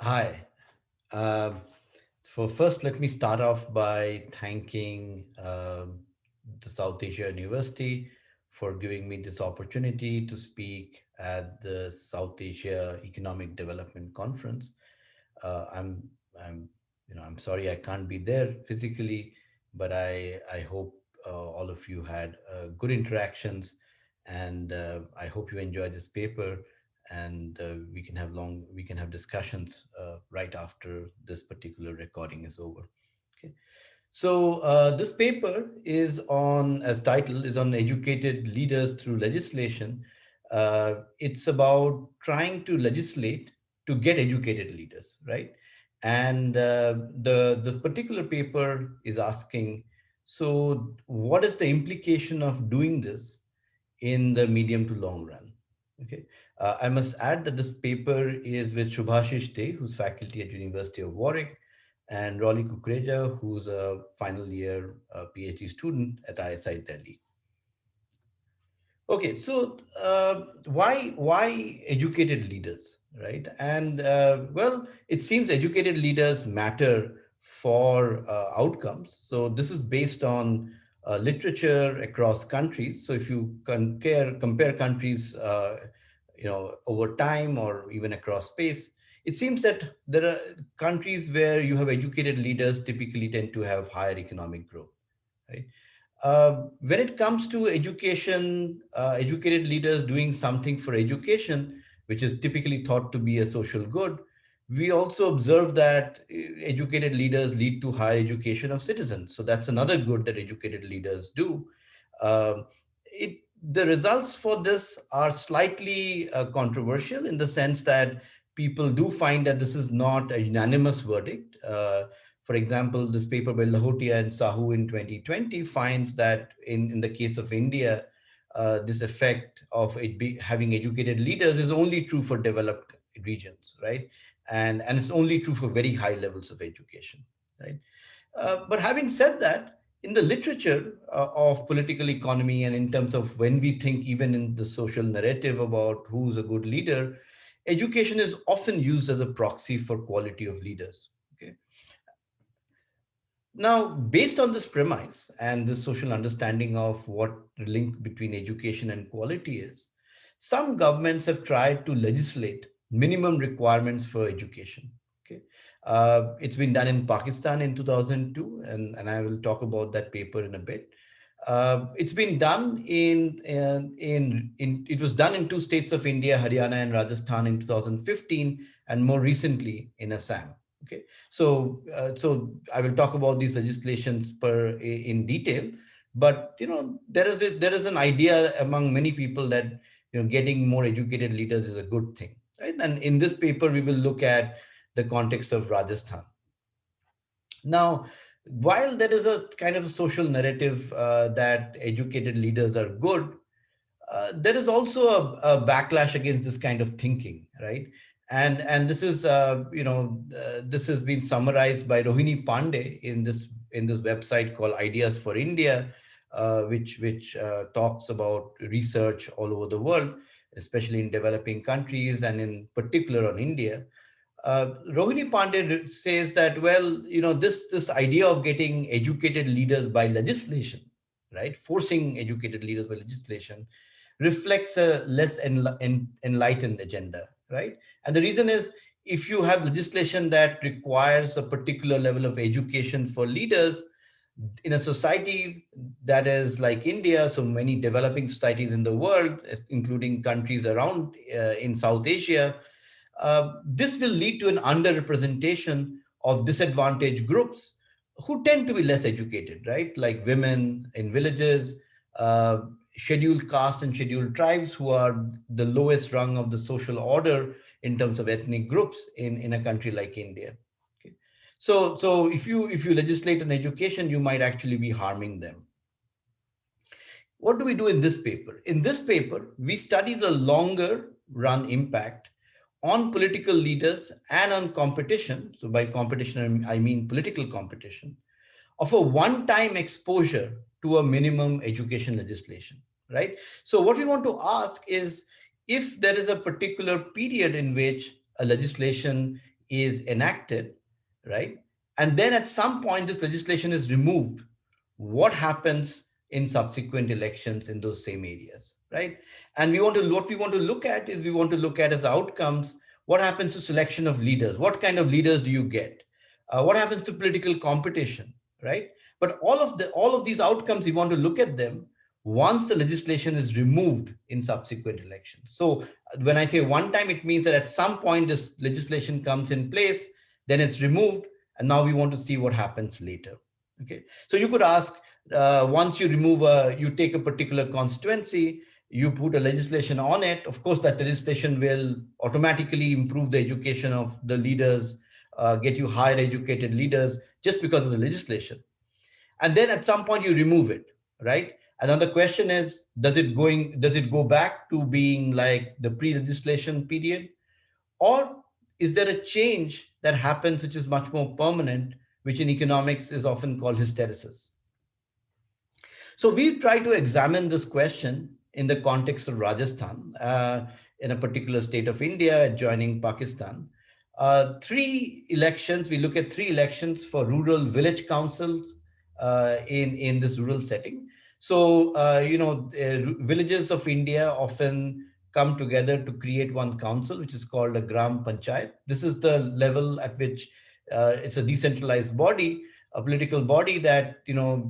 Hi. Um, First, let me start off by thanking the South Asia University for giving me this opportunity to speak at the South Asia Economic Development Conference. Uh, I'm, I'm, I'm sorry I can't be there physically, but I hope all of you had good interactions, and I hope you enjoy this paper, and we can have discussions right after this particular recording is over. Okay. So this paper is on, as title, is on educated leaders through legislation. It's about trying to legislate to get educated leaders, right? And the particular paper is asking, so what is the implication of doing this in the medium to long run? Okay, I must add that this paper is with Shubhashish Dey, who's faculty at University of Warwick, and Rolly Kukreja, who's a final year PhD student at ISI Delhi. Okay, so why educated leaders, right? And well, it seems educated leaders matter for outcomes. So this is based on literature across countries. So if you compare countries, over time or even across space, it seems that there are countries where you have educated leaders typically tend to have higher economic growth, right? When it comes to education, educated leaders doing something for education, which is typically thought to be a social good, we also observe that educated leaders lead to higher education of citizens. So that's another good that educated leaders do. Um, the results for this are slightly controversial in the sense that people do find that this is not a unanimous verdict. For example, this paper by Lahotia and Sahu in 2020 finds that in the case of India, this effect of having educated leaders is only true for developed regions, right? And it's only true for very high levels of education, right? But having said that, in the literature of political economy and in terms of when we think even in the social narrative about who's a good leader, education is often used as a proxy for quality of leaders. Okay. Now, based on this premise and this social understanding of what the link between education and quality is, some governments have tried to legislate minimum requirements for education. Okay, it's been done in Pakistan in 2002, and I will talk about that paper in a bit. It's been done in it was done in two states of India, Haryana and Rajasthan in 2015, and more recently in Assam. Okay, so I will talk about these legislations in detail, but there is an idea among many people that getting more educated leaders is a good thing, right? And in this paper, we will look at the context of Rajasthan. Now, while there is a kind of a social narrative that educated leaders are good, there is also a backlash against this kind of thinking, right? And this is this has been summarized by Rohini Pandey in this website called Ideas for India, which talks about research all over the world, especially in developing countries and in particular on India. Rohini Pandey says that, well, this idea of getting educated leaders by legislation, right, forcing educated leaders by legislation, reflects a less enlightened agenda, right? And the reason is, if you have legislation that requires a particular level of education for leaders in a society that is like India, so many developing societies in the world, including countries around in South Asia, this will lead to an underrepresentation of disadvantaged groups who tend to be less educated, right? Like women in villages, uh, scheduled castes and scheduled tribes who are the lowest rung of the social order in terms of ethnic groups in a country like India. Okay. So if you legislate on education, you might actually be harming them. What do we do in this paper? In this paper, we study the longer run impact on political leaders and on competition. So, by competition, I mean political competition, of a one time exposure to a minimum education legislation, right? So, what we want to ask is, if there is a particular period in which a legislation is enacted, right? And then at some point, this legislation is removed. What happens in subsequent elections in those same areas, right? And what we want to look at is we want to look at as outcomes what happens to selection of leaders, what kind of leaders do you get, what happens to political competition, right? But all of these outcomes we want to look at them once the legislation is removed in subsequent elections. So when I say one time, it means that at some point this legislation comes in place, then it's removed, and now we want to see what happens later. Okay, so you could ask, once you you take a particular constituency, you put a legislation on it. Of course, that legislation will automatically improve the education of the leaders, get you higher educated leaders just because of the legislation. And then at some point you remove it, right? And then the question is, does it go back to being like the pre-legislation period, or is there a change that happens which is much more permanent, which in economics is often called hysteresis? So we try to examine this question in the context of Rajasthan, in a particular state of India adjoining Pakistan. We look at three elections for rural village councils in this rural setting. So, villages of India often come together to create one council, which is called a Gram Panchayat. This is the level at which it's a decentralized body, a political body that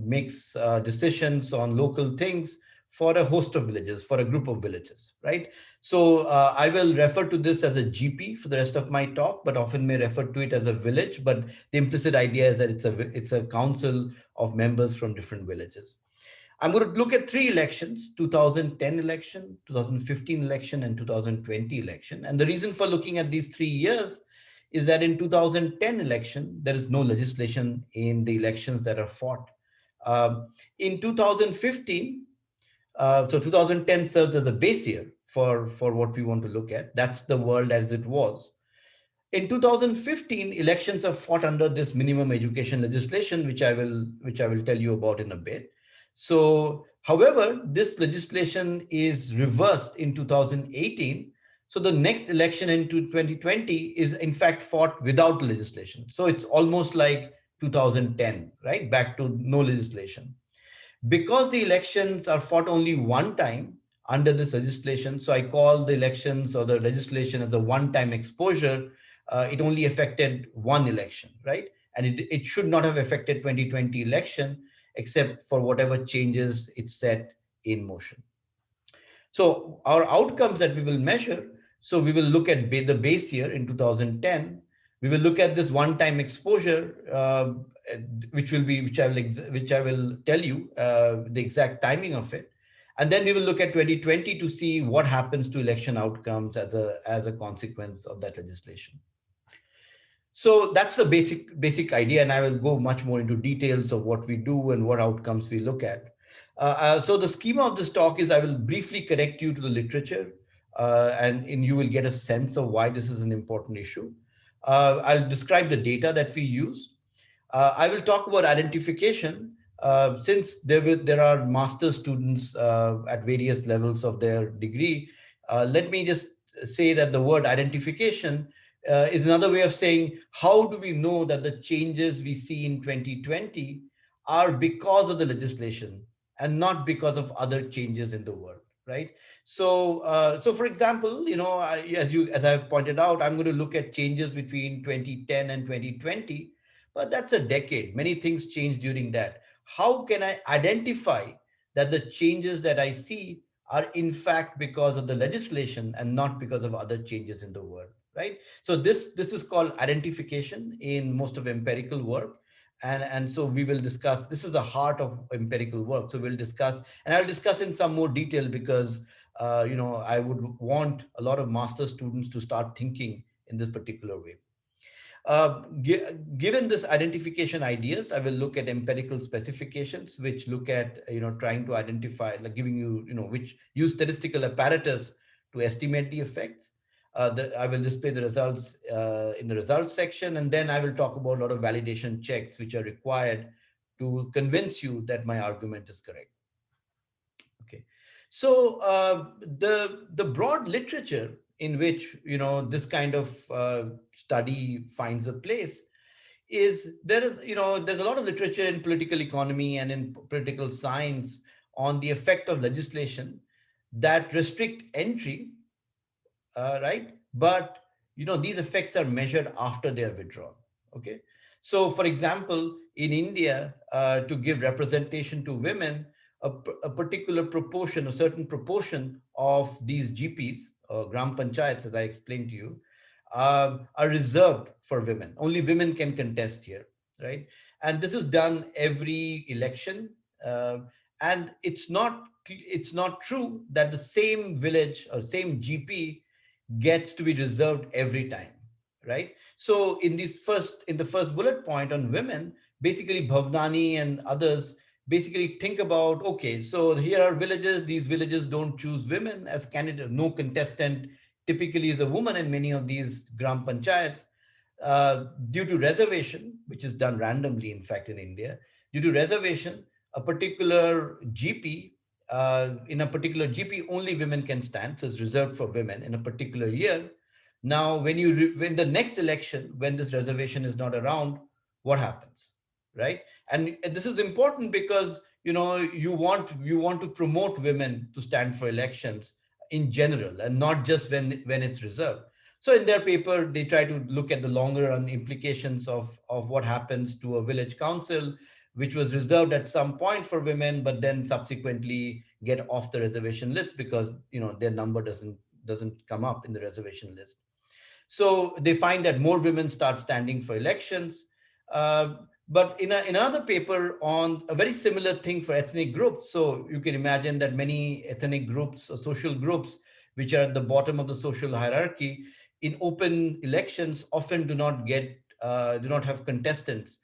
makes decisions on local things for a host of villages, for a group of villages, right? So I will refer to this as a GP for the rest of my talk, but often may refer to it as a village. But the implicit idea is that it's a council of members from different villages. I'm going to look at three elections: 2010 election, 2015 election, and 2020 election. And the reason for looking at these 3 years is that in 2010 election, there is no legislation in the elections that are fought. In 2015, so 2010 serves as a base year for what we want to look at. That's the world as it was. In 2015, elections are fought under this minimum education legislation, which I will tell you about in a bit. So, however, this legislation is reversed in 2018. So the next election in 2020 is in fact fought without legislation. So it's almost like 2010, right? Back to no legislation. Because the elections are fought only one time under this legislation, so I call the elections or the legislation as a one-time exposure. It only affected one election, right? And it should not have affected 2020 election, except for whatever changes it set in motion. So our outcomes that we will measure, so we will look at the base year in 2010. We will look at this one-time exposure, which I will tell you the exact timing of it, and then we will look at 2020 to see what happens to election outcomes as a consequence of that legislation. So that's the basic idea, and I will go much more into details of what we do and what outcomes we look at. So the schema of this talk is I will briefly connect you to the literature, and you will get a sense of why this is an important issue. I'll describe the data that we use. I will talk about identification, since there are master students at various levels of their degree. Let me just say that the word identification is another way of saying how do we know that the changes we see in 2020 are because of the legislation and not because of other changes in the world, right? So, for example, as I've pointed out, I'm going to look at changes between 2010 and 2020, but that's a decade. Many things changed during that. How can I identify that the changes that I see are in fact because of the legislation and not because of other changes in the world, right? So this is called identification in most of empirical work. And so we will discuss, this is the heart of empirical work. So we'll discuss, and I'll discuss in some more detail because I would want a lot of master students to start thinking in this particular way. Given this identification ideas, I will look at empirical specifications, which look at trying to identify, like giving which use statistical apparatus to estimate the effects. I will display the results in the results section, and then I will talk about a lot of validation checks which are required to convince you that my argument is correct. Okay, so the broad literature in which this kind of study finds a place is there is there's a lot of literature in political economy and in political science on the effect of legislation that restrict entry, right? But these effects are measured after they are withdrawn. Okay, so for example, in India, to give representation to women, a particular proportion, a certain proportion of these GPs, gram panchayats, as I explained to you, are reserved for women. Only women can contest here, right? And this is done every election, uh, and it's not true that the same village or same GP gets to be reserved every time, right? So in the first bullet point on women, basically Bhavnani and others basically think about, okay, so here are villages, these villages don't choose women as candidate, no contestant typically is a woman in many of these gram panchayats, due to reservation, which is done randomly, in fact, in India, due to reservation, a particular GP, in a particular GP, only women can stand. So it's reserved for women in a particular year. Now, when the next election, when this reservation is not around, what happens, right? And this is important because you want to promote women to stand for elections in general, and not just when it's reserved. So in their paper, they try to look at the longer run implications of what happens to a village council, which was reserved at some point for women, but then subsequently get off the reservation list because their number doesn't come up in the reservation list. So they find that more women start standing for elections. Uh, but in another paper on a very similar thing for ethnic groups, so you can imagine that many ethnic groups or social groups, which are at the bottom of the social hierarchy, in open elections often do not have contestants,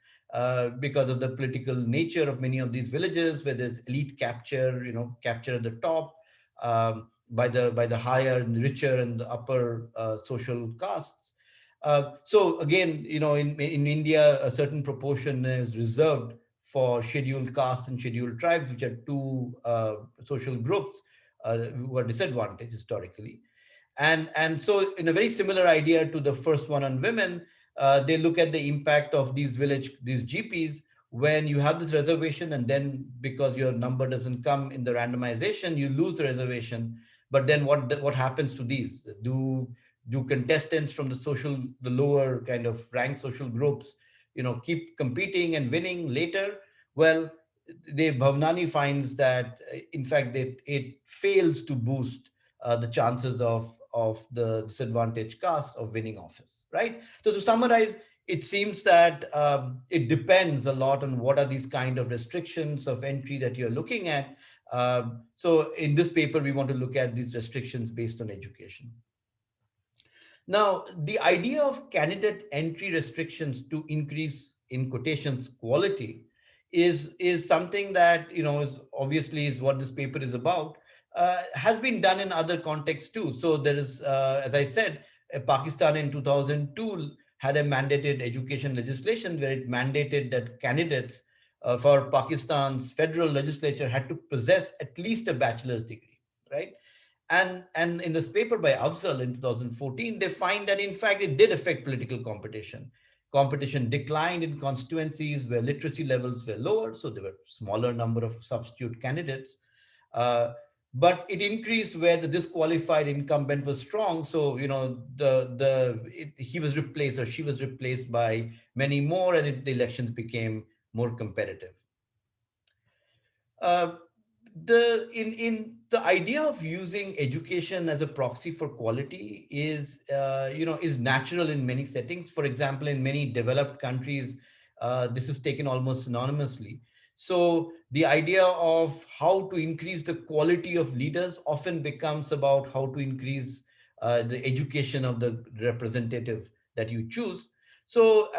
because of the political nature of many of these villages, where there's elite capture, capture at the top, by the higher and richer and the upper social castes. So again, in India, a certain proportion is reserved for scheduled castes and scheduled tribes, which are two social groups who are disadvantaged historically. And so in a very similar idea to the first one on women, they look at the impact of these GPs when you have this reservation, and then because your number doesn't come in the randomization, you lose the reservation. But then what happens to these? Do contestants from the lower kind of rank social groups keep competing and winning later? Well, the Bhavnani finds that in fact it fails to boost the chances of the disadvantaged caste of winning office, right? So to summarize, it seems that it depends a lot on what are these kind of restrictions of entry that you're looking at. So in this paper, we want to look at these restrictions based on education. Now, the idea of candidate entry restrictions to increase, in quotations, quality is something that is obviously is what this paper is about. Has been done in other contexts too. So there is, as I said, Pakistan in 2002 had a mandated education legislation where it mandated that candidates for Pakistan's federal legislature had to possess at least a bachelor's degree, right? And in this paper by Afzal in 2014, they find that in fact it did affect political competition. Competition declined in constituencies where literacy levels were lower, so there were smaller number of substitute candidates. Uh, but it increased where the disqualified incumbent was strong. So he was replaced or she was replaced by many more, and the elections became more competitive. Uh, in the idea of using education as a proxy for quality is natural in many settings. For example, in many developed countries, this is taken almost synonymously. So the idea of how to increase the quality of leaders often becomes about how to increase the education of the representative that you choose. So,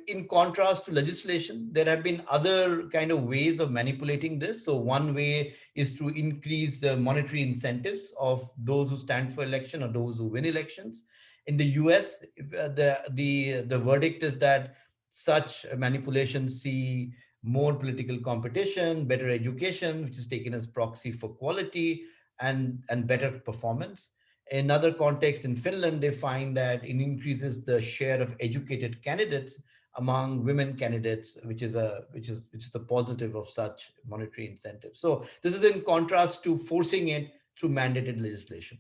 in contrast to legislation, there have been other kind of ways of manipulating this. So, one way is to increase the monetary incentives of those who stand for election or those who win elections. In the US, the verdict is that such manipulations see more political competition, better education, which is taken as proxy for quality and better performance. In other contexts in Finland, they find that it increases the share of educated candidates among women candidates, which is the positive of such monetary incentives. So this is in contrast to forcing it through mandated legislation,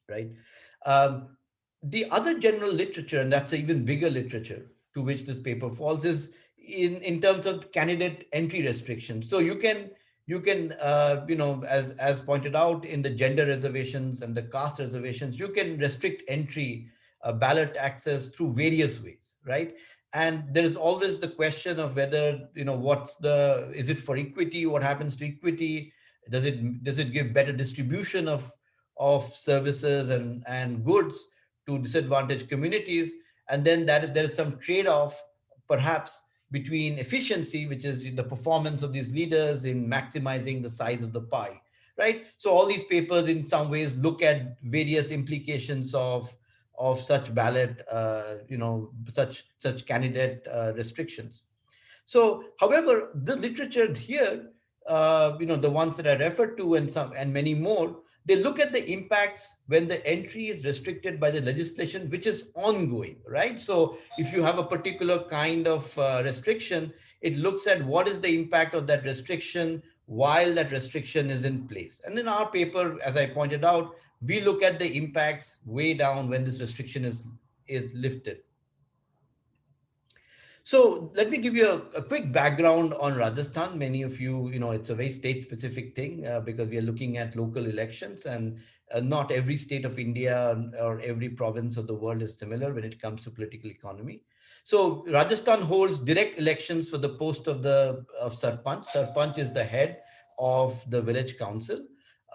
right? Um, the other general literature, and that's an even bigger literature to which this paper falls, is in terms of candidate entry restrictions. So you can as pointed out in the gender reservations and the caste reservations, you can restrict entry, ballot access through various ways, right? And there is always the question of whether, what's the is it for equity? What happens to equity? Does it give better distribution of services and goods to disadvantaged communities? And then that there is some trade-off, perhaps, between efficiency, which is the performance of these leaders in maximizing the size of the pie, right? So all these papers in some ways look at various implications of such ballot, such candidate restrictions. So, however, the literature here, the ones that I referred to and some and many more, they look at the impacts when the entry is restricted by the legislation, which is ongoing, right? So, if you have a particular kind of restriction, it looks at what is the impact of that restriction while that restriction is in place. And in our paper, as I pointed out, we look at the impacts way down when this restriction is lifted. So let me give you a quick background on Rajasthan. Many of you, it's a very state-specific thing because we are looking at local elections, and not every state of India or every province of the world is similar when it comes to political economy. So Rajasthan holds direct elections for the post of Sarpanch. Sarpanch is the head of the village council.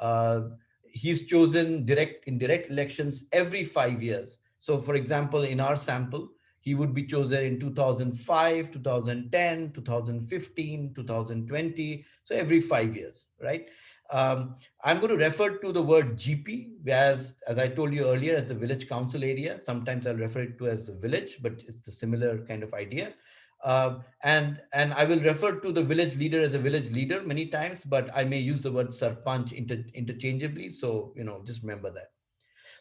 Uh, he's chosen in direct elections every 5 years. So, for example, in our sample, he would be chosen in 2005, 2010, 2015, 2020. So every 5 years, right? I'm going to refer to the word GP as I told you earlier, as the village council area. Sometimes I'll refer it to as a village, but it's a similar kind of idea. And I will refer to the village leader as a village leader many times, but I may use the word sarpanch interchangeably. So just remember that.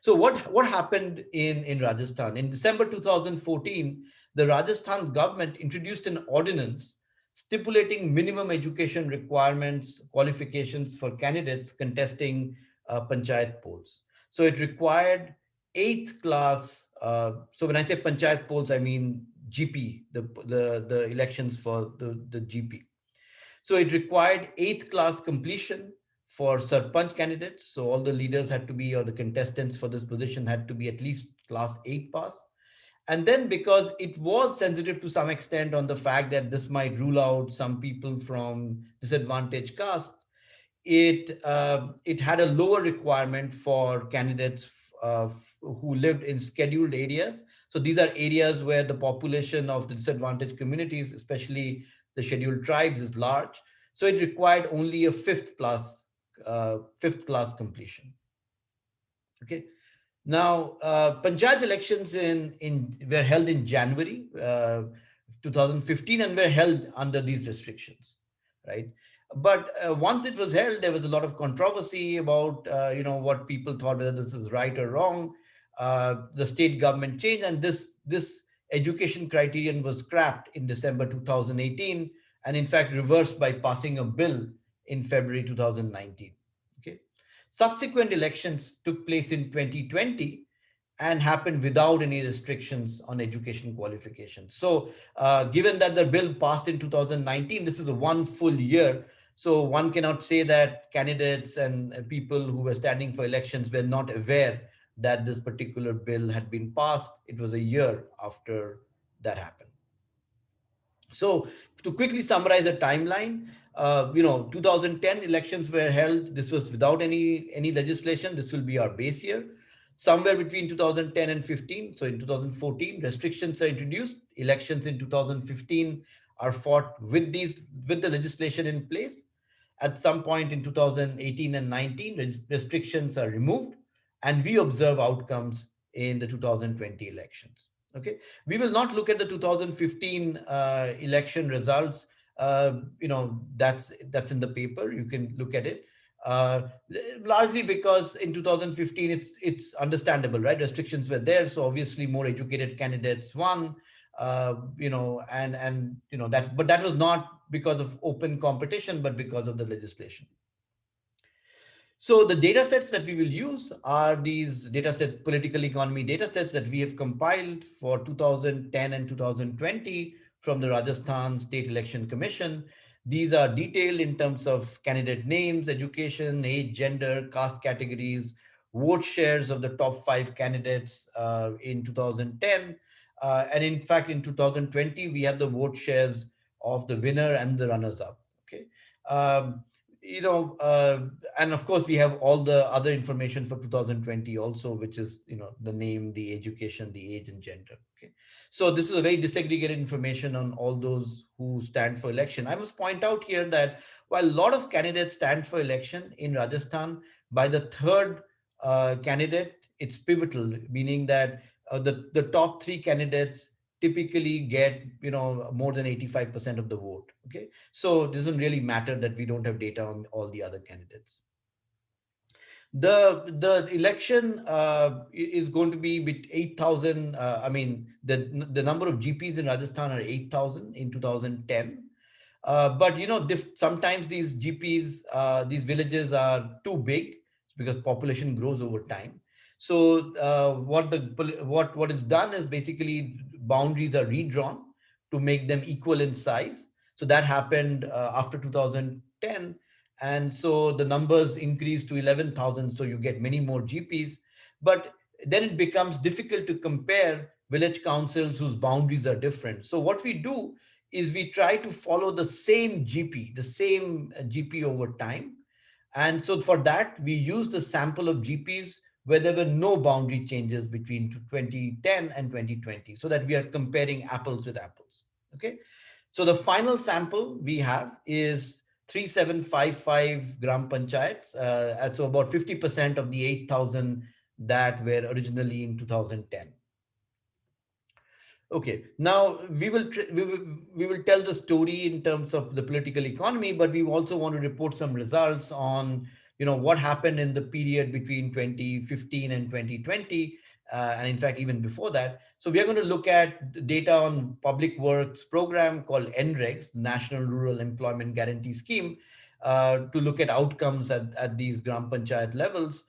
So what happened in Rajasthan? In December 2014, the Rajasthan government introduced an ordinance stipulating minimum education requirements, qualifications for candidates contesting panchayat polls. So it required eighth class. So when I say panchayat polls, I mean GP, the elections for the GP. So it required eighth class completion for Sarpanch candidates. So all the leaders had to be, or the contestants for this position had to be at least class 8 pass. And then, because it was sensitive to some extent on the fact that this might rule out some people from disadvantaged castes, it had a lower requirement for candidates who lived in scheduled areas. So these are areas where the population of the disadvantaged communities, especially the scheduled tribes, is large. So it required only a fifth class completion. Okay. Now, Panchayat elections in were held in January 2015 and were held under these restrictions, right? But once it was held, there was a lot of controversy about what people thought, whether this is right or wrong. The state government changed, and this education criterion was scrapped in December 2018, and in fact reversed by passing a bill in February 2019. Okay. Subsequent elections took place in 2020 and happened without any restrictions on education qualifications. So, given that the bill passed in 2019, this is a one full year. So, one cannot say that candidates and people who were standing for elections were not aware that this particular bill had been passed. It was a year after that happened. So to quickly summarize the timeline, 2010 elections were held. This was without any legislation. This will be our base year. Somewhere between 2010 and 15, so in 2014, restrictions are introduced. Elections in 2015 are fought with the legislation in place. At some point in 2018 and 19, restrictions are removed, and we observe outcomes in the 2020 elections. Okay, we will not look at the 2015 election results. That's in the paper. You can look at it. Uh, Largely because in 2015 it's understandable, right? Restrictions were there, so obviously more educated candidates won. And that, but that was not because of open competition, but because of the legislation. So the data sets that we will use are these data set political economy data sets that we have compiled for 2010 and 2020 from the Rajasthan State Election Commission. These are detailed in terms of candidate names, education, age, gender, caste categories, vote shares of the top five candidates in 2010. And in fact, in 2020, we have the vote shares of the winner and the runners up. Okay. Um, you know, and of course we have all the other information for 2020 also, which is, the name, the education, the age and gender. Okay, so this is a very disaggregated information on all those who stand for election. I must point out here that while a lot of candidates stand for election in Rajasthan, by the third candidate it's pivotal, meaning that the top three candidates typically get, more than 85% of the vote. Okay, so it doesn't really matter that we don't have data on all the other candidates. The election is going to be with 8,000. I mean, the number of GPs in Rajasthan are 8,000 in 2010. But sometimes these GPs, these villages are too big because population grows over time. So what is done is basically boundaries are redrawn to make them equal in size. So that happened after 2010, and so the numbers increase to 11,000. So you get many more GPs, but then it becomes difficult to compare village councils whose boundaries are different. So what we do is we try to follow the same GP over time. And so for that, we use the sample of GPs where there were no boundary changes between 2010 and 2020, so that we are comparing apples with apples. Okay. So the final sample we have is 3755 gram panchayats, and so about 50% of the 8,000 that were originally in 2010. Okay, now we will tell the story in terms of the political economy, but we also want to report some results on, what happened in the period between 2015 and 2020, and in fact even before that. So we are going to look at data on public works program called NREGS, National Rural Employment Guarantee Scheme, to look at outcomes at these gram panchayat levels.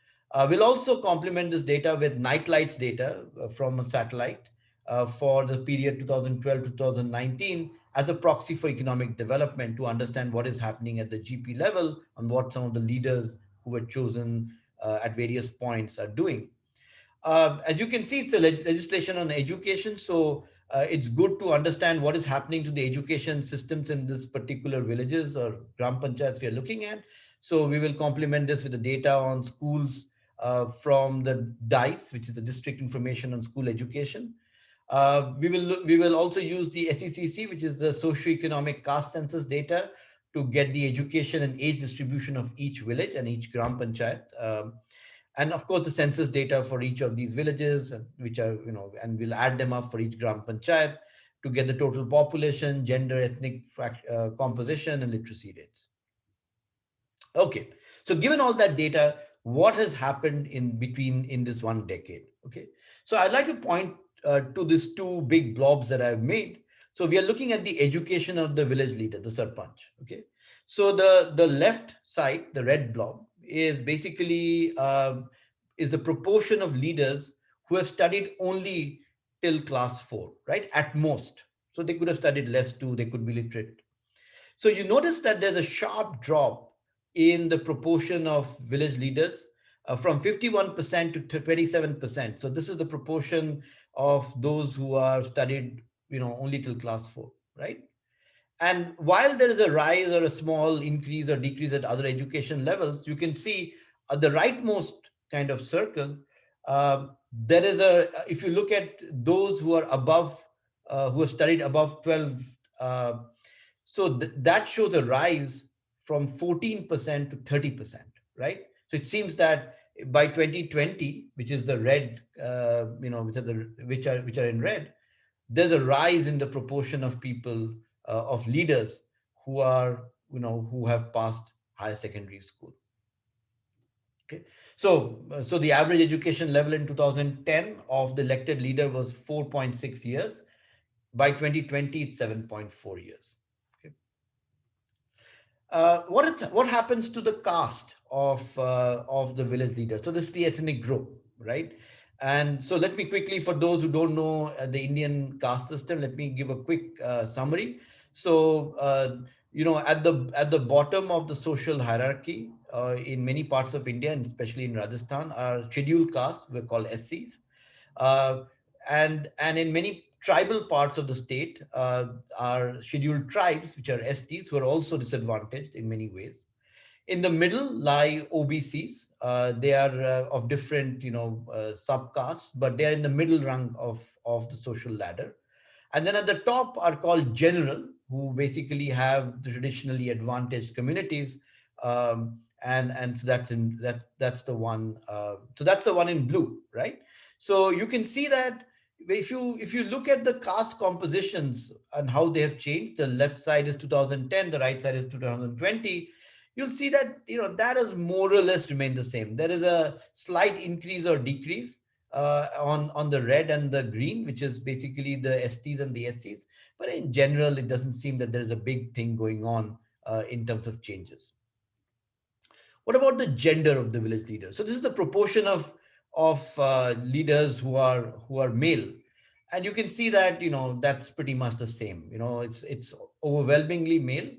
We'll also complement this data with night lights data from a satellite for the period 2012 to 2019 as a proxy for economic development, to understand what is happening at the GP level and what some of the leaders who were chosen at various points are doing. As you can see, it's a legislation on education. So it's good to understand what is happening to the education systems in this particular villages or gram panchayats we are looking at. So we will complement this with the data on schools from the DICE, which is the District Information on School Education. We will also use the SECC, which is the socioeconomic caste census data, to get the education and age distribution of each village and each gram panchayat. And of course, the census data for each of these villages, which are, and we'll add them up for each gram panchayat to get the total population, gender, ethnic composition, and literacy rates. Okay, so given all that data, what has happened in this one decade? Okay, so I'd like to point to these two big blobs that I've made. So we are looking at the education of the village leader, the sarpanch. Okay, so the left side, the red blob, is basically is the proportion of leaders who have studied only till class 4, right? At most. So they could have studied less too, they could be literate. So you notice that there's a sharp drop in the proportion of village leaders from 51% to 27%. So this is the proportion of those who are studied, only till class 4, right? And while there is a rise or a small increase or decrease at other education levels, you can see at the rightmost kind of circle, there is if you look at those who are above, who have studied above 12, uh, so that shows a rise from 14% to 30%, right? So it seems that by 2020, which is the red, which are in red, there's a rise in the proportion of people, of leaders who are, who have passed higher secondary school. Okay, so the average education level in 2010 of the elected leader was 4.6 years. By 2020, it's 7.4 years. Okay. What happens to the caste of the village leader? So this is the ethnic group, right? And so let me quickly, for those who don't know the Indian caste system, let me give a quick summary. So at the bottom of the social hierarchy in many parts of India, and especially in Rajasthan, are scheduled castes. We're called SCs. Uh, and in many tribal parts of the state are scheduled tribes, which are STs, who are also disadvantaged in many ways. In the middle lie OBCs. They are of different, subcastes, but they are in the middle rung of the social ladder. And then at the top are called general, who basically have the traditionally advantaged communities. And so that's the one. So that's the one in blue, right? So you can see that if you look at the caste compositions and how they have changed, the left side is 2010, the right side is 2020. You'll see that that has more or less remained the same. There is a slight increase or decrease on the red and the green, which is basically the STs and the SCs. But in general, it doesn't seem that there's a big thing going on in terms of changes. What about the gender of the village leaders? So this is the proportion of leaders who are male, and you can see that that's pretty much the same. It's overwhelmingly male.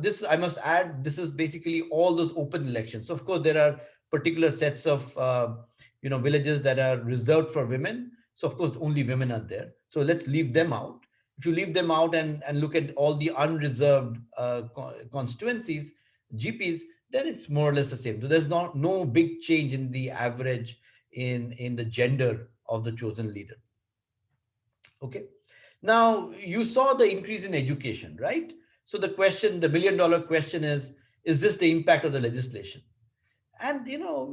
This, I must add, this is basically all those open elections. So of course there are particular sets of villages that are reserved for women. So of course only women are there. So let's leave them out. If you leave them out and look at all the unreserved constituencies, GPs, then it's more or less the same. So there's no big change in the average in the gender of the chosen leader. Okay. Now you saw the increase in education, right? So the $1 million question is this the impact of the legislation? And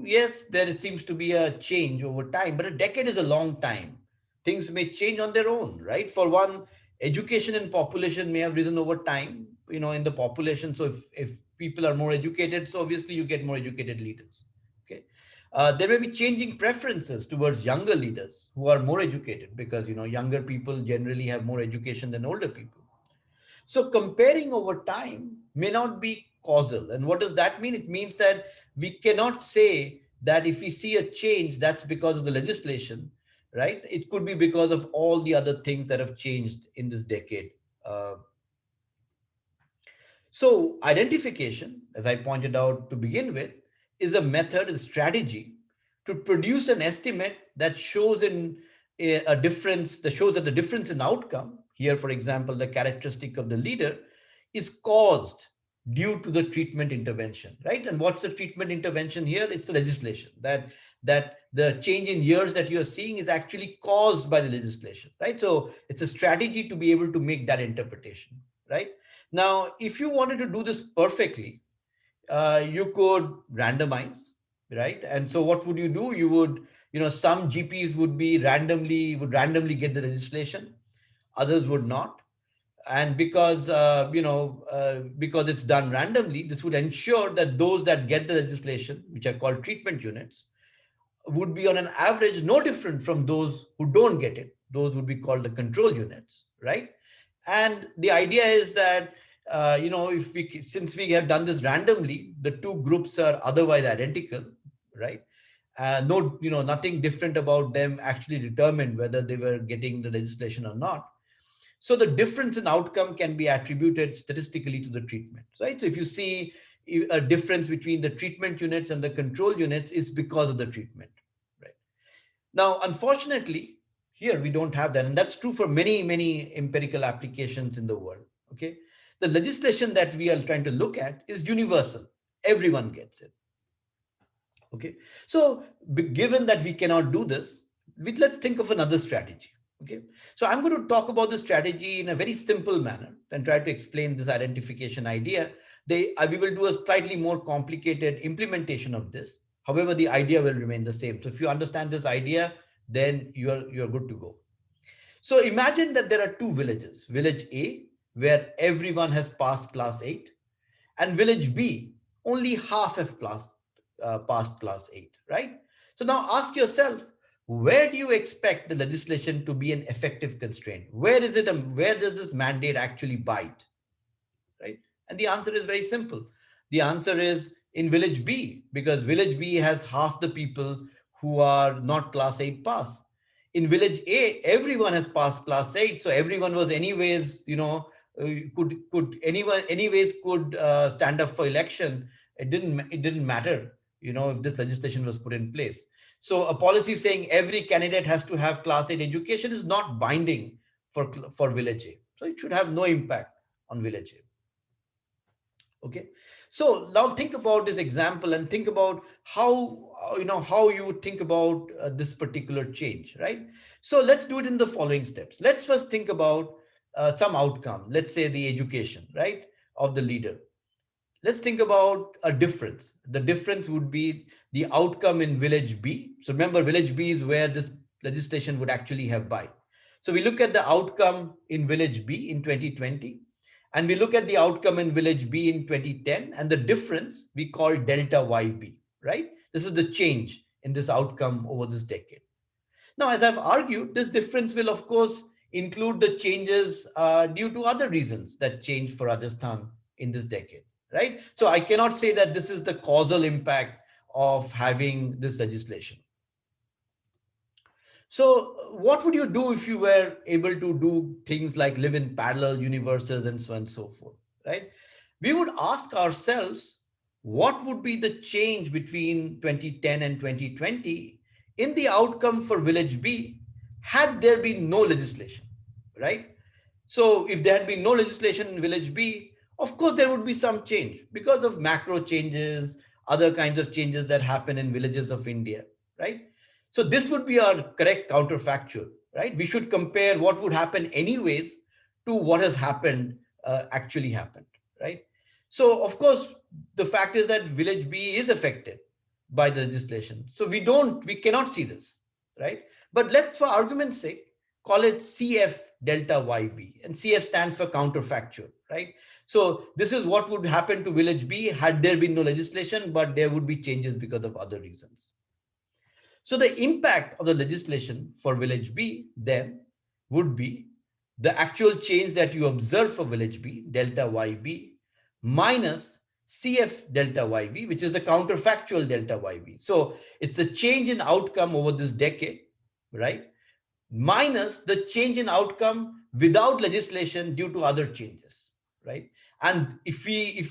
yes, there seems to be a change over time, but a decade is a long time. Things may change on their own, right? For one, education and population may have risen over time, in the population. So if people are more educated, so obviously you get more educated leaders. Okay. There may be changing preferences towards younger leaders who are more educated, because younger people generally have more education than older people. So comparing over time may not be causal. And what does that mean? It means that we cannot say that if we see a change, that's because of the legislation, right? It could be because of all the other things that have changed in this decade. Uh, so identification, as I pointed out to begin with, is a method, a strategy to produce an estimate that shows in a difference, that shows that the difference in outcome, here, for example, the characteristic of the leader, is caused due to the treatment intervention, right? And what's the treatment intervention here? It's the legislation. That the change in years that you're seeing is actually caused by the legislation, right? So it's a strategy to be able to make that interpretation, right? Now, if you wanted to do this perfectly, you could randomize, right? And so what would you do? You would, some GPs would randomly get the legislation, others would not. And because it's done randomly, this would ensure that those that get the legislation, which are called treatment units, would be on an average no different from those who don't get it. Those would be called the control units, right? And the idea is that if we since we have done this randomly, the two groups are otherwise identical, right? No, nothing different about them actually determined whether they were getting the legislation or not. So the difference in outcome can be attributed statistically to the treatment, right? So if you see a difference between the treatment units and the control units, is because of the treatment, right? Now, unfortunately, here we don't have that, and that's true for many, many empirical applications in the world. Okay, the legislation that we are trying to look at is universal; everyone gets it. Okay, so given that we cannot do this, let's think of another strategy. Okay, so I'm going to talk about the strategy in a very simple manner and try to explain this identification idea. We will do a slightly more complicated implementation of this. However, the idea will remain the same. So if you understand this idea, then you're good to go. So imagine that there are two villages: village A, where everyone has passed class 8, and village B, only half have passed past class 8, right? So now ask yourself, where do you expect the legislation to be an effective constraint? Where is it? Where does this mandate actually bite, right? And the answer is very simple. The answer is in village B, because village B has half the people who are not class 8 pass. In village A, everyone has passed class 8, so everyone was anyways, could anyone anyways could stand up for election. It didn't matter, if this legislation was put in place. So a policy saying every candidate has to have class 8 education is not binding for village A. So it should have no impact on village A. Okay, so now think about this example and think about how you would think about this particular change, right? So let's do it in the following steps. Let's first think about some outcome, let's say the education, right, of the leader. Let's think about a difference. The difference would be the outcome in village B. So remember, village B is where this legislation would actually have bite. So we look at the outcome in village B in 2020, and we look at the outcome in village B in 2010, and the difference we call delta YB, right? This is the change in this outcome over this decade. Now, as I've argued, this difference will, of course, include the changes due to other reasons that changed for Rajasthan in this decade, right? So I cannot say that this is the causal impact of having this legislation. So what would you do if you were able to do things like live in parallel universes and so on and so forth, right? We would ask ourselves, what would be the change between 2010 and 2020 in the outcome for village B had there been no legislation, right? So if there had been no legislation in village B, of course there would be some change because of macro changes, other kinds of changes that happen in villages of India, right? So this would be our correct counterfactual, right? We should compare what would happen anyways to what has happened, actually happened, right? So of course, the fact is that village B is affected by the legislation. So we cannot see this, right? But let's, for argument's sake, call it CF delta YB, and CF stands for counterfactual, right? So this is what would happen to village B had there been no legislation, but there would be changes because of other reasons. So the impact of the legislation for village B then would be the actual change that you observe for village B, delta YB, minus CF delta YB, which is the counterfactual delta YB. So it's the change in outcome over this decade, right? Minus the change in outcome without legislation due to other changes, right? And if we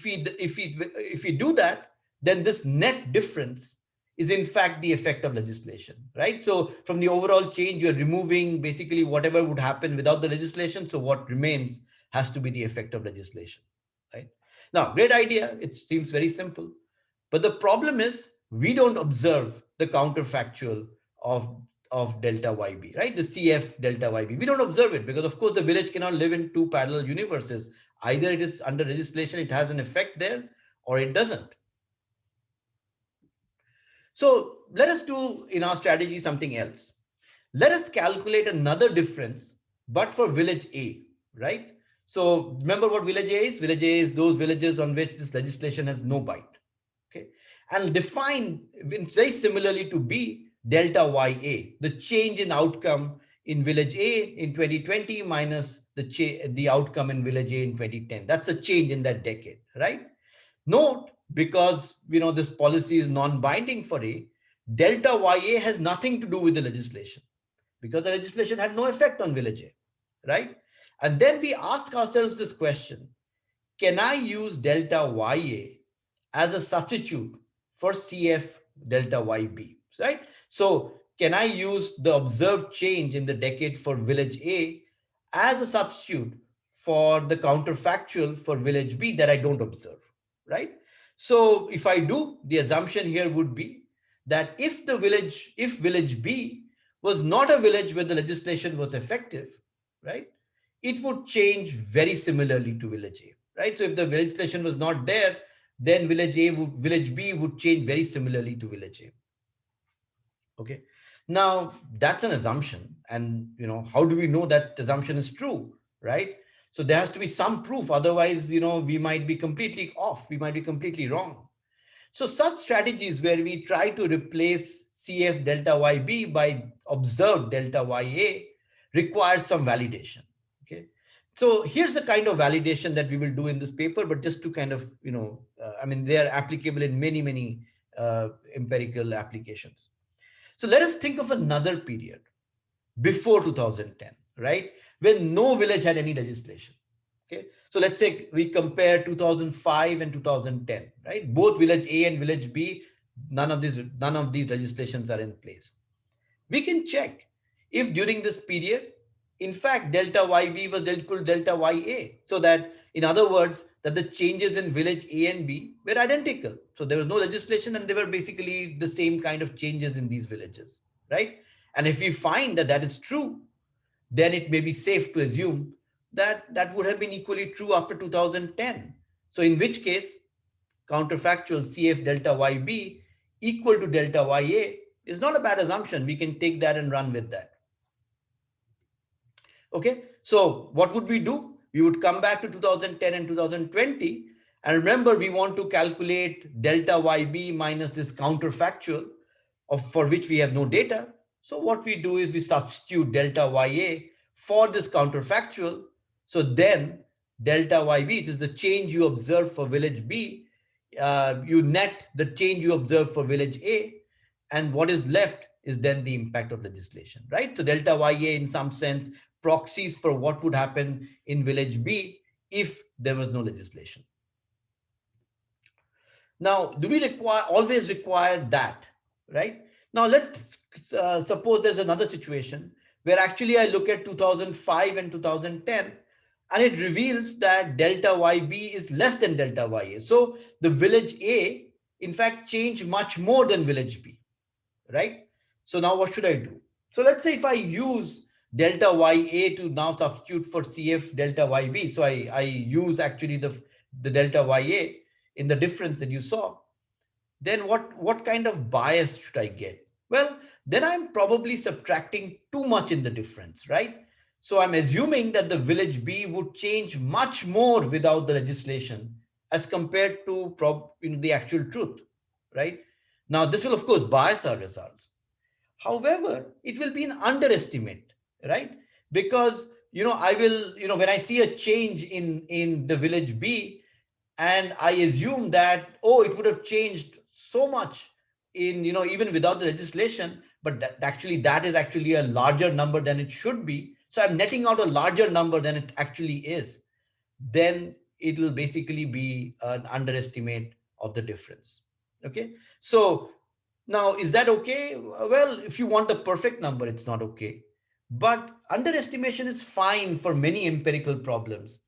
do that, then this net difference is in fact the effect of legislation, right? So from the overall change, you're removing basically whatever would happen without the legislation. So what remains has to be the effect of legislation, right? Now, great idea. It seems very simple. But the problem is we don't observe the counterfactual of delta YB, right? The CF delta YB. We don't observe it because, of course, the village cannot live in two parallel universes. Either it is under legislation, it has an effect there, or it doesn't. So let us do in our strategy something else. Let us calculate another difference, but for village A, right? So remember what village A is? Village A is those villages on which this legislation has no bite. Okay. And define very similarly to B, delta YA, the change in outcome in village A in 2020 minus the outcome in village A in 2010. That's a change in that decade, right? Note, because this policy is non-binding for A, delta YA has nothing to do with the legislation because the legislation had no effect on village A, right? And then we ask ourselves this question: can I use delta YA as a substitute for CF delta YB, right? So can I use the observed change in the decade for village A as a substitute for the counterfactual for village B that I don't observe, right? So if I do, the assumption here would be that if village B was not a village where the legislation was effective, right, it would change very similarly to village A, right? So if the legislation was not there, then village B would change very similarly to village A. Okay. Now that's an assumption, and how do we know that assumption is true, right? So there has to be some proof, otherwise we might be completely off, we might be completely wrong. So such strategies where we try to replace CF delta YB by observed delta YA requires some validation. Okay. So here's the kind of validation that we will do in this paper, but just to kind of, I mean, they are applicable in many, many empirical applications. So let us think of another period before 2010, right? When no village had any legislation. Okay. So let's say we compare 2005 and 2010, right? Both village A and village B, none of these legislations are in place. We can check if during this period, in fact, delta YV was equal to delta YA. So that, in other words, that the changes in village A and B were identical. So there was no legislation and they were basically the same kind of changes in these villages, right? And if we find that that is true, then it may be safe to assume that that would have been equally true after 2010. So in which case, counterfactual CF delta YB equal to delta YA is not a bad assumption. We can take that and run with that. Okay, so what would we do? We would come back to 2010 and 2020. And remember, we want to calculate delta YB minus this counterfactual for which we have no data. So what we do is we substitute delta YA for this counterfactual. So then delta YB, which is the change you observe for village B, you net the change you observe for village A, and what is left is then the impact of legislation, right? So delta YA in some sense proxies for what would happen in village B if there was no legislation. Now, do we always require that, right? Now, let's suppose there's another situation where actually I look at 2005 and 2010, and it reveals that delta YB is less than delta YA. So the village A, in fact, changed much more than village B, right? So now what should I do? So let's say if I use delta YA to now substitute for CF delta YB. So I use actually the delta YA in the difference that you saw. Then what kind of bias should I get? Well, then I'm probably subtracting too much in the difference, right? So I'm assuming that the village B would change much more without the legislation as compared to the actual truth, right? Now, this will, of course, bias our results. However, it will be an underestimate, right? Because, I will, when I see a change in the village B, and I assume that, oh, it would have changed so much in, even without the legislation, but that is actually a larger number than it should be. So I'm netting out a larger number than it actually is. Then it will basically be an underestimate of the difference. Okay. So now, is that okay? Well, if you want a perfect number, it's not okay. But underestimation is fine for many empirical problems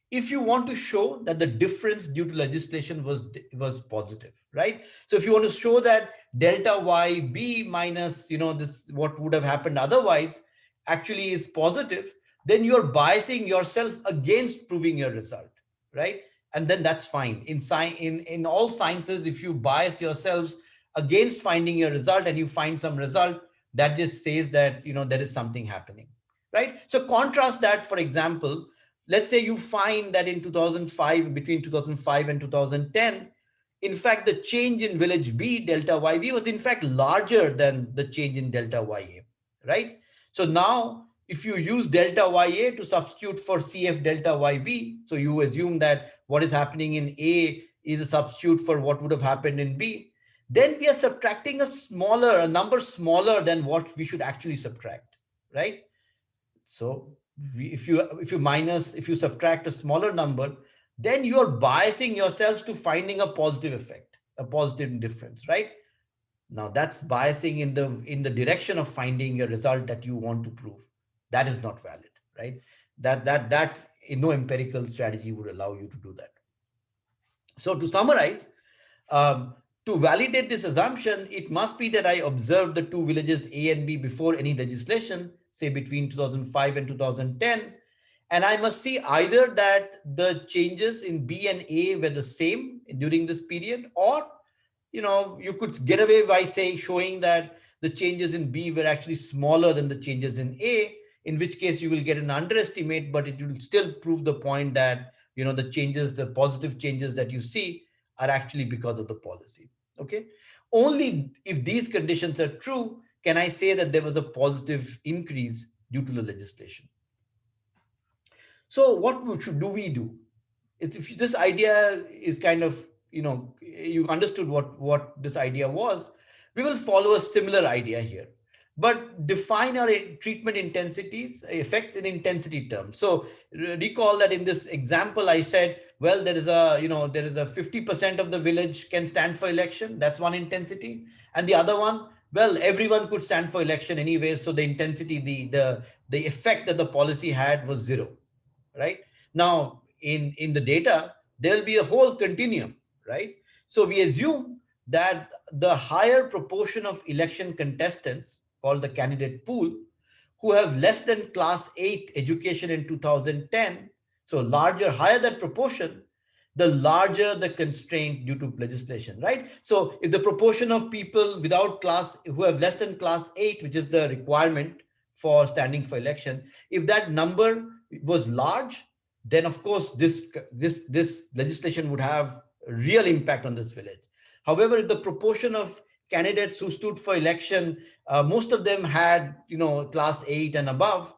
if you want to show that the difference due to legislation was positive, right? So if you want to show that delta YB minus, this what would have happened otherwise actually is positive, then you're biasing yourself against proving your result, right? And then that's fine. In all sciences, if you bias yourselves against finding your result and you find some result, that just says that there is something happening, right? So contrast that, for example, let's say you find that in 2005, between 2005 and 2010, in fact, the change in village B, delta YB, was in fact larger than the change in delta YA, right? So now, if you use delta YA to substitute for CF delta YB, so you assume that what is happening in A is a substitute for what would have happened in B, then we are subtracting a number smaller than what we should actually subtract, right? So if you subtract a smaller number, then you are biasing yourselves to finding a positive effect, a positive difference, right? Now that's biasing in the direction of finding a result that you want to prove. That is not valid, right? That no empirical strategy would allow you to do that. So to summarize, to validate this assumption, it must be that I observed the two villages A and B before any legislation, say between 2005 and 2010. And I must see either that the changes in B and A were the same during this period, or you could get away by showing that the changes in B were actually smaller than the changes in A, in which case you will get an underestimate, but it will still prove the point that the positive changes that you see are actually because of the policy. Okay. Only if these conditions are true can I say that there was a positive increase due to the legislation. So what do we do? It's, if this idea is kind of, you understood what this idea was, we will follow a similar idea here, but define our treatment intensities effects in intensity terms. So recall that in this example I said, well, there is a 50% of the village can stand for election, that's one intensity, and the other one, well, everyone could stand for election anyway, so the intensity, the effect that the policy had was zero, right? Now, in the data, there will be a whole continuum, right? So we assume that the higher proportion of election contestants, called the candidate pool, who have less than class 8 education in 2010, so larger, higher that proportion, the larger the constraint due to legislation, right? So if the proportion of people without class, who have less than class 8, which is the requirement for standing for election, if that number was large, then of course this legislation would have real impact on this village. However, if the proportion of candidates who stood for election, most of them had, class 8 and above,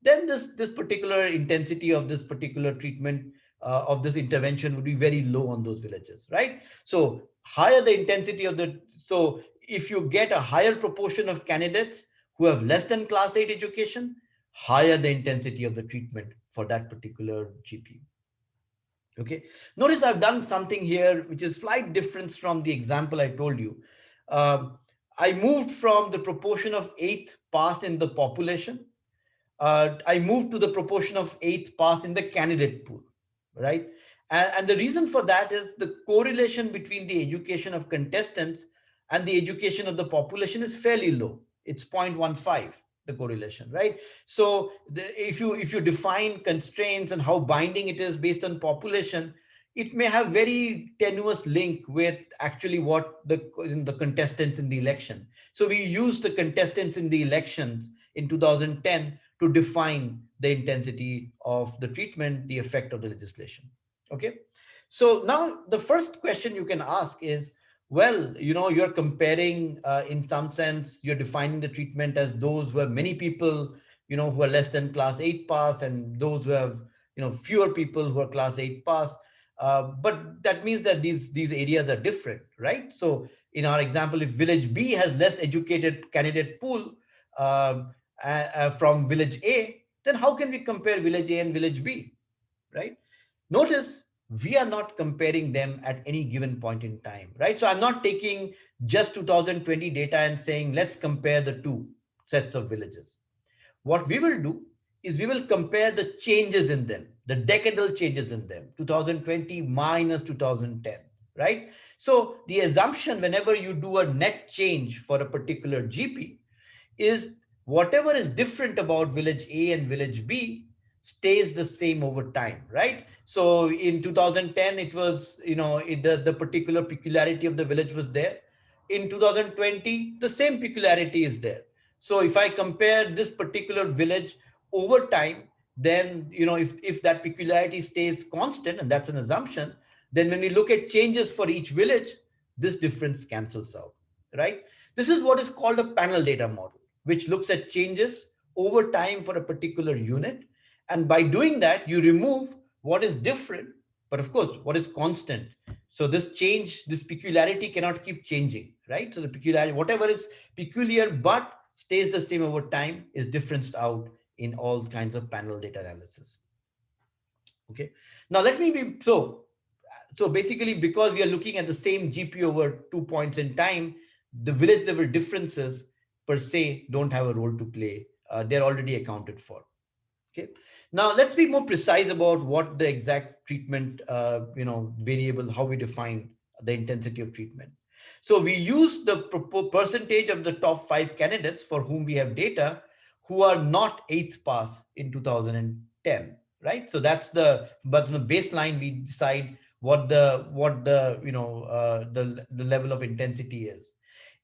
then this particular intensity of this particular treatment, of this intervention, would be very low on those villages, right? So higher the intensity of the, so if you get a higher proportion of candidates who have less than class 8 education, higher the intensity of the treatment for that particular GP. Okay. Notice I've done something here which is slight difference from the example I told you. Um, I moved from the proportion of eighth pass in the population. I moved to the proportion of eighth pass in the candidate pool, right? And the reason for that is the correlation between the education of contestants and the education of the population is fairly low. It's 0.15, the correlation, right? So if you define constraints and how binding it is based on population, it may have very tenuous link with actually what the contestants in the election. So we use the contestants in the elections in 2010 to define the intensity of the treatment, the effect of the legislation. Okay. So now the first question you can ask is, well, you're comparing, in some sense, you're defining the treatment as those where many people, who are less than class 8 pass, and those who have, fewer people who are class 8 pass. But that means that these areas are different, right? So in our example, if village B has less educated candidate pool, um, from village A, then how can we compare village A and village B, right? Notice we are not comparing them at any given point in time, right? So I'm not taking just 2020 data and saying, let's compare the two sets of villages. What we will do is we will compare the changes in them, the decadal changes in them, 2020 minus 2010, right? So the assumption whenever you do a net change for a particular GP is whatever is different about village A and village B stays the same over time, right? So in 2010, it was, the particular peculiarity of the village was there. In 2020, the same peculiarity is there. So if I compare this particular village over time, then, if that peculiarity stays constant, and that's an assumption, then when we look at changes for each village, this difference cancels out, right? This is what is called a panel data model, which looks at changes over time for a particular unit. And by doing that, you remove what is different, but of course, what is constant. So this change, this peculiarity cannot keep changing, right? So the peculiarity, whatever is peculiar but stays the same over time, is differenced out in all kinds of panel data analysis. Okay. Now let me be so basically, because we are looking at the same GP over 2 points in time, the village level differences per se don't have a role to play. They're already accounted for. Okay. Now let's be more precise about what the exact treatment, variable, how we define the intensity of treatment. So we use the percentage of the top 5 candidates for whom we have data who are not eighth pass in 2010, right? So that's but the baseline, we decide what the level of intensity is.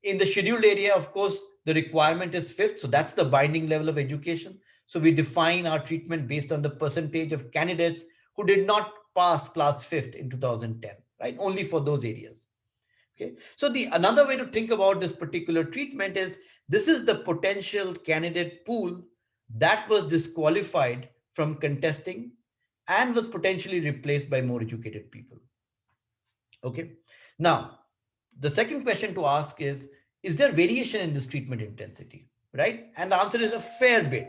In the scheduled area, of course, the requirement is fifth, so that's the binding level of education. So we define our treatment based on the percentage of candidates who did not pass class fifth in 2010, right? Only for those areas. Okay, so the another way to think about this particular treatment is this is the potential candidate pool that was disqualified from contesting and was potentially replaced by more educated people. Okay, now the second question to ask is there variation in this treatment intensity, right? And the answer is a fair bit.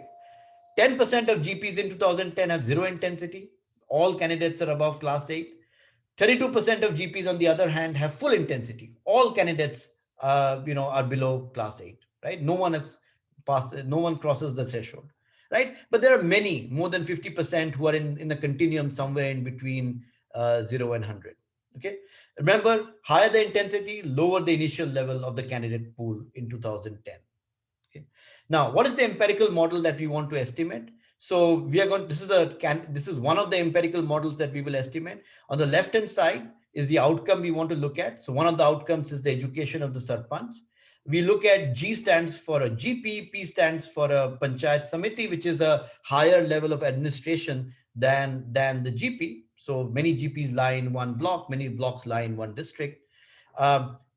10% of GPs in 2010 have zero intensity. All candidates are above class 8. 32% of GPs, on the other hand, have full intensity. All candidates, are below class 8, right? No one crosses the threshold, right? But there are many, more than 50%, who are in a continuum somewhere in between 0 and 100. Okay. Remember, higher the intensity, lower the initial level of the candidate pool in 2010. Okay. Now, what is the empirical model that we want to estimate? So we are going. This is one of the empirical models that we will estimate. On the left hand side is the outcome we want to look at. So one of the outcomes is the education of the sarpanch. We look at G stands for a GP, P stands for a panchayat samiti, which is a higher level of administration than the GP. So many GPs lie in one block, many blocks lie in one district.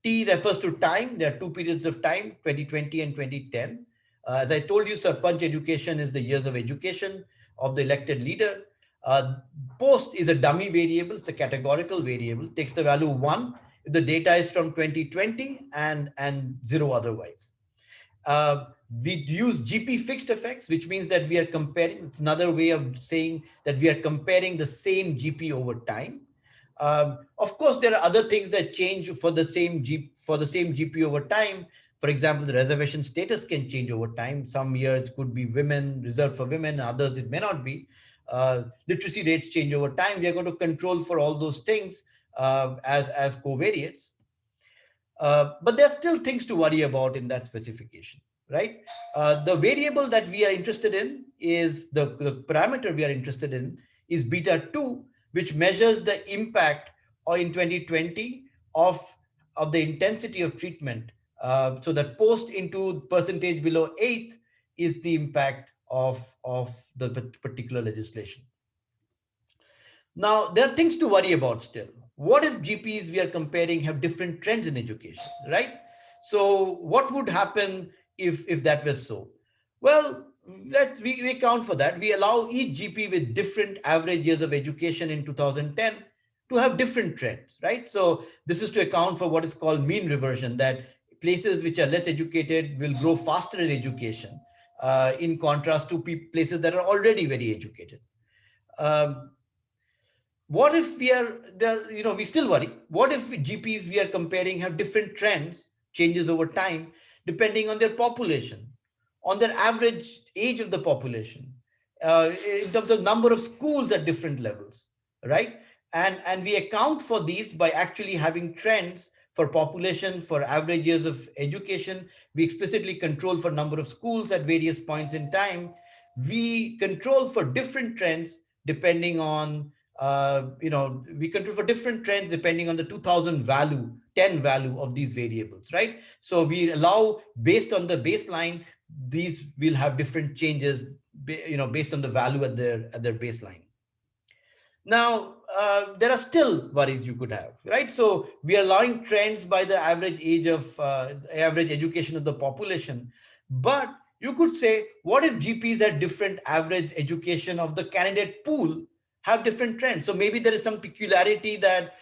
T refers to time. There are two periods of time, 2020 and 2010. As I told you, Sarpanch education is the years of education of the elected leader. Uh, Post is a dummy variable, it's a categorical variable, takes the value 1 if the data is from 2020 and 0 otherwise. Uh, we use GP fixed effects, which means that we are comparing. It's another way of saying that we are comparing the same GP over time. Of course, there are other things that change for the same GP over time. For example, the reservation status can change over time. Some years could be women reserved for women, others it may not be. Literacy rates change over time. We are going to control for all those things as covariates. But there are still things to worry about in that specification, right? The variable that we are interested in is the parameter we are interested in is beta 2, which measures the impact in 2020 of, of the intensity of treatment. So that post into percentage below eighth is the impact of the particular legislation. Now, there are things to worry about still. What if GPs we are comparing have different trends in education, right? So, what would happen if that was so? Well, we account for that. We allow each GP with different average years of education in 2010 to have different trends, right? So, this is to account for what is called mean reversion, that places which are less educated will grow faster in education, in contrast to places that are already very educated. Um, what if we are there, we still worry. What if GPs we are comparing have different trends, changes over time, depending on their population, on their average age of the population, in terms of number of schools at different levels, right? And we account for these by actually having trends for population, for average years of education. We explicitly control for number of schools at various points in time. We control for different trends depending on we control for different trends depending on the 2000 value, 10 value of these variables, right? So we allow based on the baseline, these will have different changes, based on the value at their baseline. Now, there are still worries you could have, right? So we are allowing trends by the average age of average education of the population. But you could say, what if GPs at different average education of the candidate pool have different trends? So maybe there is some peculiarity that,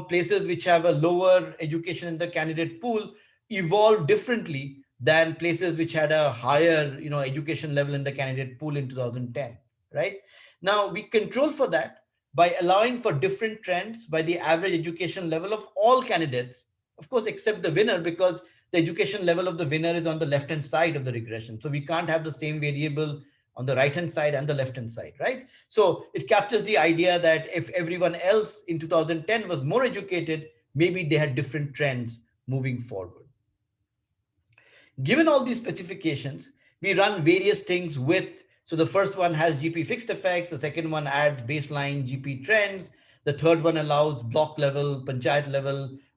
places which have a lower education in the candidate pool evolve differently than places which had a higher, education level in the candidate pool in 2010, right? Now we control for that by allowing for different trends by the average education level of all candidates, of course, except the winner, because the education level of the winner is on the left hand side of the regression. So we can't have the same variable on the right hand side and the left hand side, right? So it captures the idea that if everyone else in 2010 was more educated, maybe they had different trends moving forward. Given all these specifications, we run various things with, so the first one has GP fixed effects, the second one adds baseline GP trends, the third one allows block level, panchayat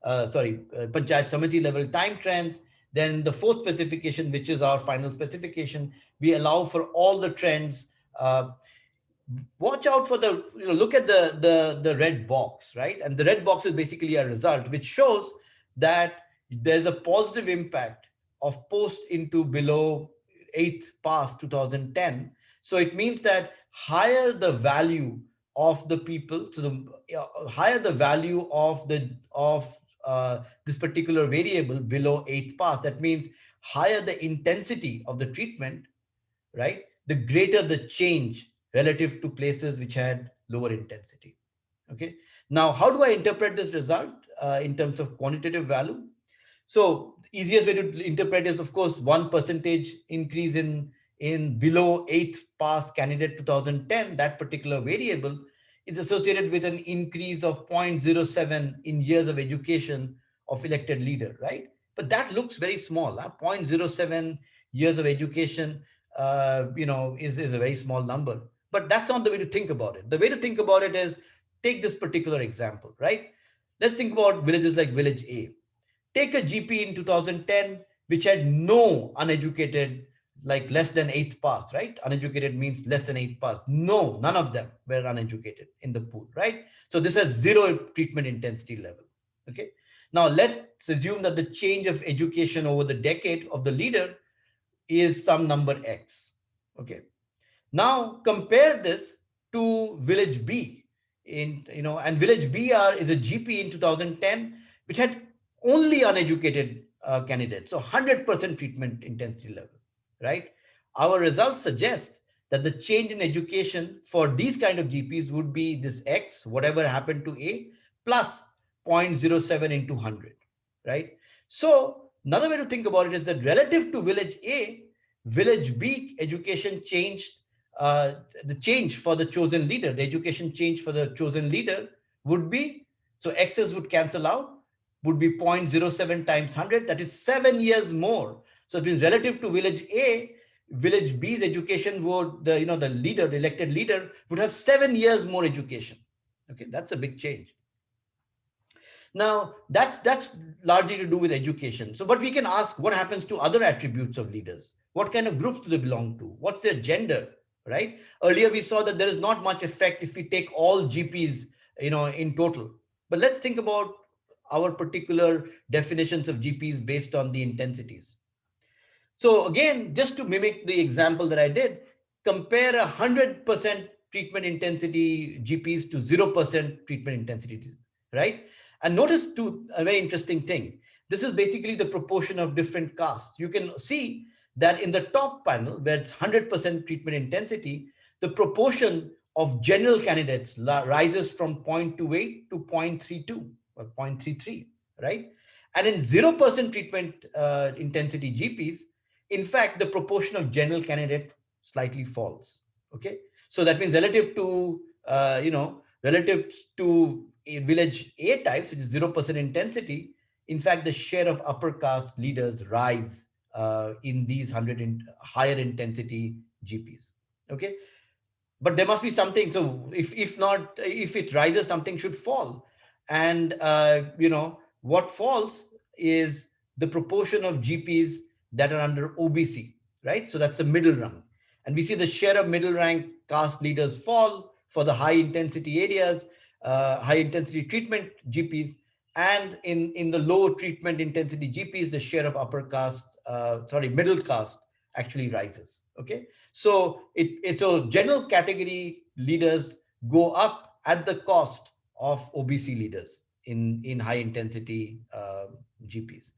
samiti level time trends. Then the fourth specification, which is our final specification, we allow for all the trends. Watch out for look at the red box, right? And the red box is basically a result which shows that there's a positive impact of post into below 8th pass 2010. So it means that higher the value of the people, so the higher the value of this particular variable below 8th pass, that means higher the intensity of the treatment, right, the greater the change relative to places which had lower intensity. Okay. Now, how do I interpret this result in terms of quantitative value? So easiest way to interpret is, of course, 1% increase in below 8th pass candidate 2010. That particular variable is associated with an increase of 0.07 in years of education of elected leader, right? But that looks very small. Huh? 0.07 years of education, is a very small number. But that's not the way to think about it. The way to think about it is, take this particular example, right? Let's think about villages like Village A. Take a GP in 2010 which had no uneducated, like less than 8th pass, right? Uneducated means less than 8th pass. No, none of them were uneducated in the pool, right? So this has zero treatment intensity level. Okay. Now let's assume that the change of education over the decade of the leader is some number X. Okay. Now compare this to Village B and Village BR is a GP in 2010 which had only uneducated candidates, so 100% treatment intensity level, right? Our results suggest that the change in education for these kind of GPs would be this X, whatever happened to A, plus 0.07 into 100, right? So another way to think about it is that relative to Village A, Village B education changed, the change for the chosen leader, the education change for the chosen leader would be, so X's would cancel out, would be 0.07 times 100, that is 7 years more. So it means relative to Village A, Village B's education would, the leader, the elected leader would have 7 years more education. Okay, that's a big change. Now, that's largely to do with education. So, but we can ask what happens to other attributes of leaders? What kind of groups do they belong to? What's their gender, right? Earlier, we saw that there is not much effect if we take all GPs, in total. But let's think about our particular definitions of GPs based on the intensities. So again, just to mimic the example that I did, compare 100% treatment intensity GPs to 0% treatment intensity, right? And notice a very interesting thing. This is basically the proportion of different castes. You can see that in the top panel, where it's 100% treatment intensity, the proportion of general candidates rises from 0.28 to 0.32 or 0.33, right? And in 0% treatment intensity GPs, in fact, the proportion of general candidate slightly falls. Okay, so that means relative to a Village A types, which is 0% intensity, in fact, the share of upper caste leaders rise in these higher intensity GPs. Okay, but there must be something. So if it rises, something should fall. And what falls is the proportion of GPs that are under OBC, right? So that's the middle rung. And we see the share of middle rank caste leaders fall for the high intensity areas, high intensity treatment GPs. And in the low treatment intensity GPs, the share of middle caste actually rises. Okay, so it's a general category leaders go up at the cost of OBC leaders in high intensity GPs.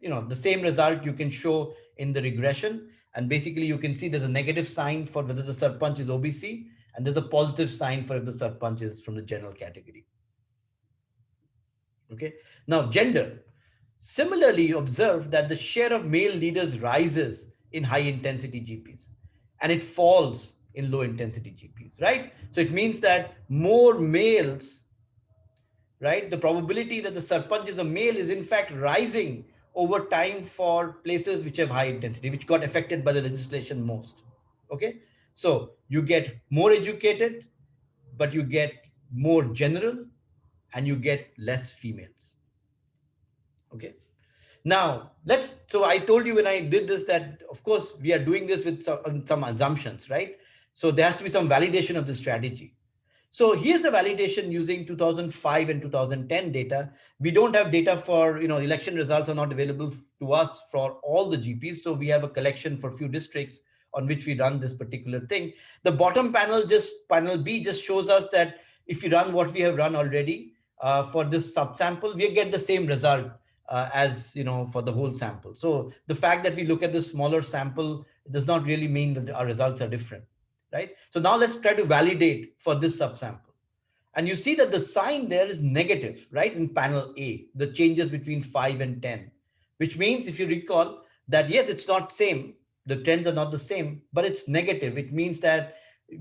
The same result you can show in the regression, and basically you can see there's a negative sign for whether the sarpanch is OBC, and there's a positive sign for if the sarpanch is from the general category. Okay, now gender. Similarly, you observe that the share of male leaders rises in high intensity GPs and it falls in low intensity GPs, right? So it means that more males, right? The probability that the sarpanch is a male is in fact rising over time for places which have high intensity, which got affected by the legislation most. Okay, so you get more educated, but you get more general and you get less females. Okay. Now, so I told you when I did this that, of course, we are doing this with some assumptions, right? So there has to be some validation of the strategy. So here's a validation using 2005 and 2010 data. We don't have data for, election results are not available to us for all the GPs. So we have a collection for few districts on which we run this particular thing. The bottom panel, just panel B, just shows us that if you run what we have run already for this subsample, we get the same result as, for the whole sample. So the fact that we look at the smaller sample does not really mean that our results are different, right? So now let's try to validate for this subsample. And you see that the sign there is negative, right? In panel A, the changes between 5 and 10, which means if you recall that, yes, it's not same, the trends are not the same, but it's negative. It means that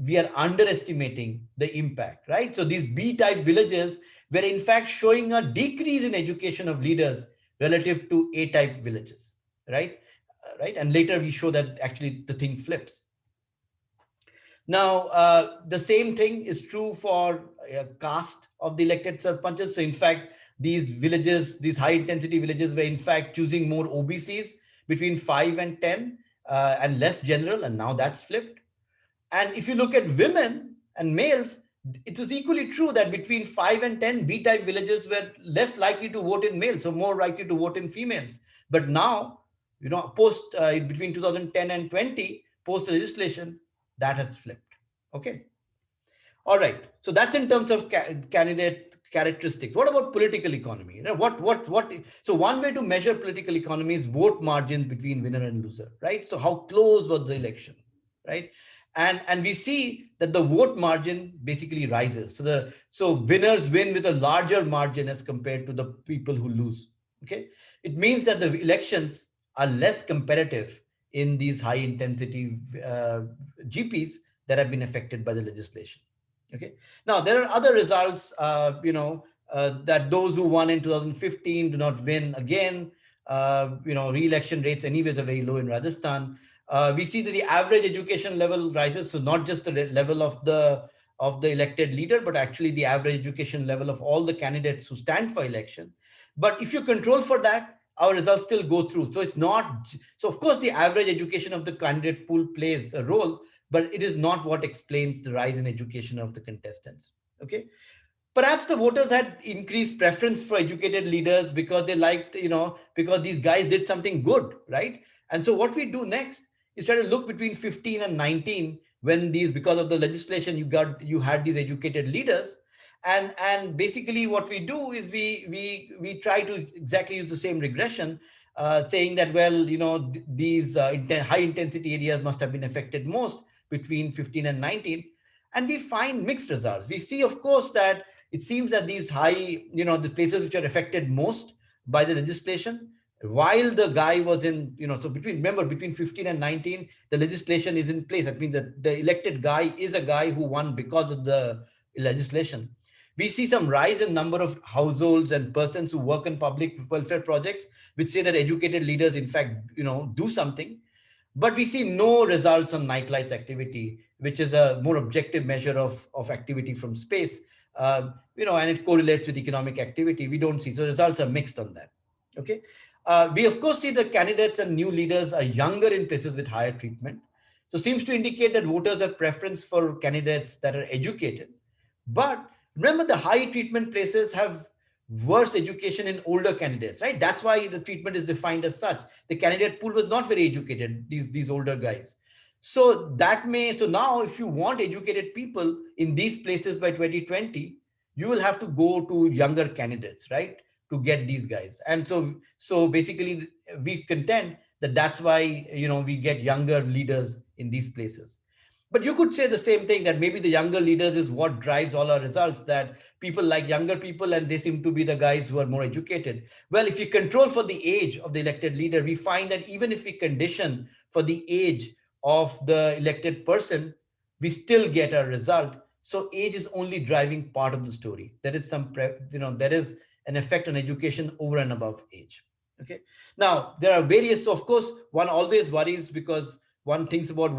we are underestimating the impact, right? So these B-type villages were in fact showing a decrease in education of leaders relative to A-type villages, right? Right. And later we show that actually the thing flips. Now, the same thing is true for caste of the elected sarpanchas. So, in fact, these villages, these high intensity villages, were in fact choosing more OBCs between 5 and 10 and less general. And now that's flipped. And if you look at women and males, it was equally true that between 5 and 10, B type villages were less likely to vote in males, so more likely to vote in females. But now, post between 2010 and 20, post legislation, that has flipped. Okay. All right. So that's in terms of candidate characteristics. What about political economy? What? So one way to measure political economy is vote margins between winner and loser, right? So how close was the election, right? And we see that the vote margin basically rises. So winners win with a larger margin as compared to the people who lose. Okay, it means that the elections are less competitive in these high intensity GPs that have been affected by the legislation. Okay. Now there are other results. That those who won in 2015 do not win again. Re-election rates anyways are very low in Rajasthan. We see that the average education level rises, so not just the level of the elected leader, but actually the average education level of all the candidates who stand for election. But if you control for that, our results still go through. So it's not. So of course, the average education of the candidate pool plays a role, but it is not what explains the rise in education of the contestants. Okay. Perhaps the voters had increased preference for educated leaders because they liked, because these guys did something good, right? And so what we do next is try to look between 15 and 19 when these, because of the legislation, you had these educated leaders. And basically what we do is we try to exactly use the same regression, saying that, well, these high intensity areas must have been affected most between 15 and 19. And we find mixed results. We see, of course, that it seems that these high, the places which are affected most by the legislation, while the guy was in, so between 15 and 19, the legislation is in place. That means that the elected guy is a guy who won because of the legislation. We see some rise in number of households and persons who work in public welfare projects, which say that educated leaders, in fact, do something. But we see no results on nightlights activity, which is a more objective measure of activity from space, and it correlates with economic activity. We don't see. So results are mixed on that. Okay. We, of course, see the candidates and new leaders are younger in places with higher treatment. So seems to indicate that voters have preference for candidates that are educated. But remember, the high treatment places have worse education in older candidates, right? That's why the treatment is defined as such. The candidate pool was not very educated, these older guys. So now if you want educated people in these places by 2020, you will have to go to younger candidates, right? To get these guys. And so basically we contend that that's why, we get younger leaders in these places. But you could say the same thing, that maybe the younger leaders is what drives all our results, that people like younger people and they seem to be the guys who are more educated. Well, if you control for the age of the elected leader, we find that even if we condition for the age of the elected person, we still get a result. So age is only driving part of the story. There is there is an effect on education over and above age. Okay. Now there are various, of course, one always worries because one thinks about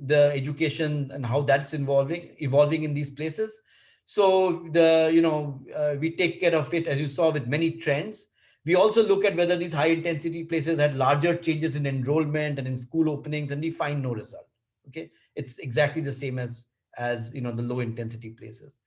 the education and how that's evolving in these places. So we take care of it, as you saw, with many trends. We also look at whether these high intensity places had larger changes in enrollment and in school openings, and we find no result. Okay, it's exactly the same as the low intensity places.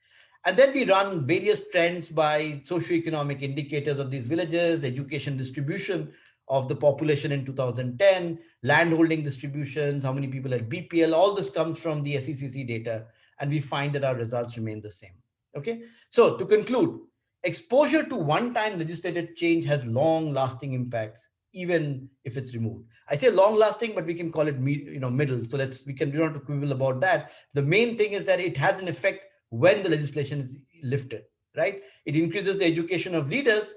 And then we run various trends by socioeconomic indicators of these villages, education distribution of the population in 2010, landholding distributions, how many people at BPL, all this comes from the SECC data, and we find that our results remain the same. Okay, so to conclude, exposure to one-time legislative change has long-lasting impacts, even if it's removed. I say long-lasting, but we can call it middle. So we don't have to quibble about that. The main thing is that it has an effect when the legislation is lifted, right? It increases the education of leaders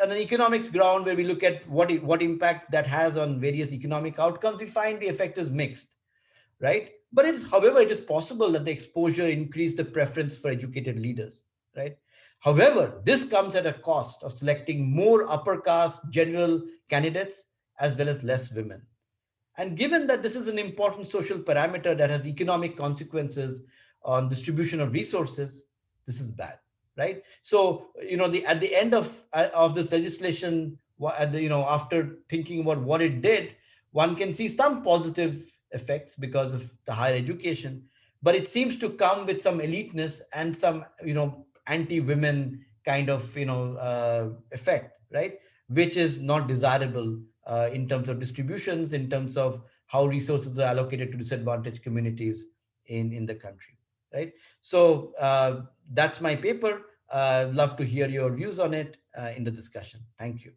on an economics ground where we look at what impact that has on various economic outcomes. We find the effect is mixed, right? But however, it is possible that the exposure increase the preference for educated leaders, right? However, this comes at a cost of selecting more upper caste general candidates as well as less women. And given that this is an important social parameter that has economic consequences on distribution of resources, this is bad, right? So, at the end of this legislation, after thinking about what it did, one can see some positive effects because of the higher education, but it seems to come with some eliteness and some, anti-women kind of, effect, right? Which is not desirable in terms of distributions, in terms of how resources are allocated to disadvantaged communities in the country, right? So that's my paper. Love to hear your views on it in the discussion. Thank you.